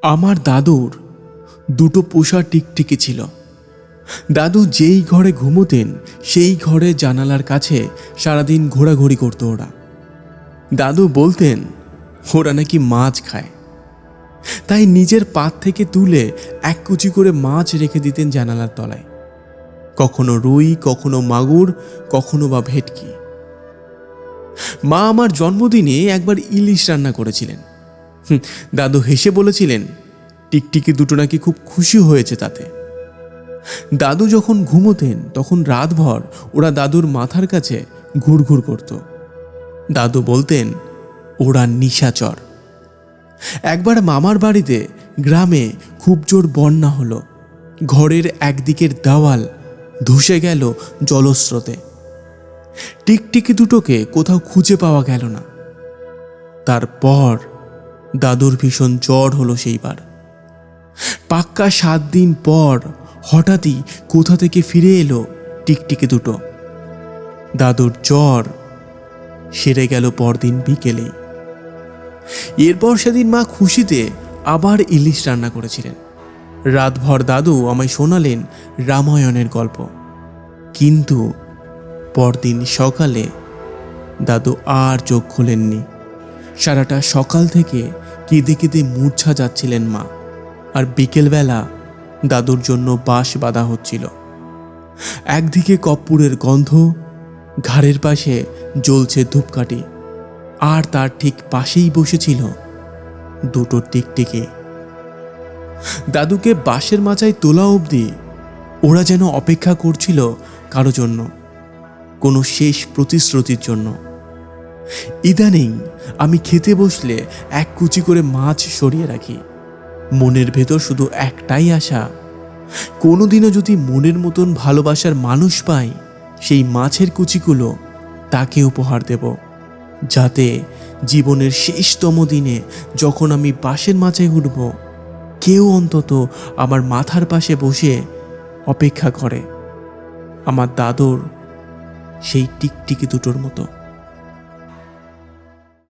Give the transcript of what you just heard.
আমার দাদুর দুটো পোষা টিকটিকি ছিল। দাদু যেই ঘরে ঘুমোতেন সেই ঘরে জানালার কাছে সারাদিন ঘোরাঘুরি করতো ওরা। দাদু বলতেন ওরা নাকি মাছ খায়, তাই নিজের পাত থেকে তুলে এক কুচি করে মাছ রেখে দিতেন জানালার তলায়। কখনো রুই, কখনো মাগুর, কখনো বা ভেটকি। মা আমার জন্মদিনে একবার ইলিশ রান্না করেছিলেন। দাদু হেসে বলেছিলেন টিকটিকি দুটো নাকি খুব খুশি হয়েছে তাতে। দাদু যখন ঘুমোতেন তখন রাতভর ওরা দাদুর মাথার কাছে ঘুরঘুর করত। দাদু বলতেন ওরা নিশাচর। একবার মামার বাড়িতে গ্রামে খুব জোর বন্যা হলো। ঘরের একদিকের দেওয়াল ধসে গেল জলস্রোতে। টিকটিকি দুটোকে কোথাও খুঁজে পাওয়া গেল না। তারপর দাদুর ভীষণ জ্বর হলো সেইবার। পাক্কা 7 দিন পর হঠাৎই কোথা থেকে ফিরে এলো টিকটিকি দুটো। দাদুর জ্বর সেরে গেল পরদিন বিকেলেই। এরপর সেদিন মা খুশিতে আবার ইলিশ রান্না করেছিলেন। রাতভর দাদু আমায় শোনালেন রামায়ণের গল্প। কিন্তু পরদিন সকালে দাদু আর চোখ খোলেননি। সারাটা সকাল থেকে কেঁদে কেঁদে মূর্ছা যাচ্ছিলেন মা। আর বিকেলবেলা দাদুর জন্য বাঁশ বাঁধা হচ্ছিল। একদিকে কর্পূরের গন্ধ, ঘাড়ের পাশে জ্বলছে ধূপকাঠি, আর তার ঠিক পাশেই বসেছিল দুটো টিকটিকি। দাদুকে বাঁশের মাচায় তোলা অবধি ওরা যেন অপেক্ষা করছিল কারো জন্য, কোনো শেষ প্রতিশ্রুতির জন্য। ইদানিং আমি খেতে বসলে এক কুচি করে মাছ সরিয়ে রাখি। মনের ভেতর শুধু একটাই আশা, কোনোদিনও যদি মনের মতন ভালোবাসার মানুষ পাই, সেই মাছের কুচিগুলো তাকে উপহার দেব, যাতে জীবনের শেষতম দিনে যখন আমি বাঁশের মাচায় উঠব, কেউ অন্তত আমার মাথার পাশে বসে অপেক্ষা করে আমার দাদুর সেই টিকটিকি দুটোর মতো।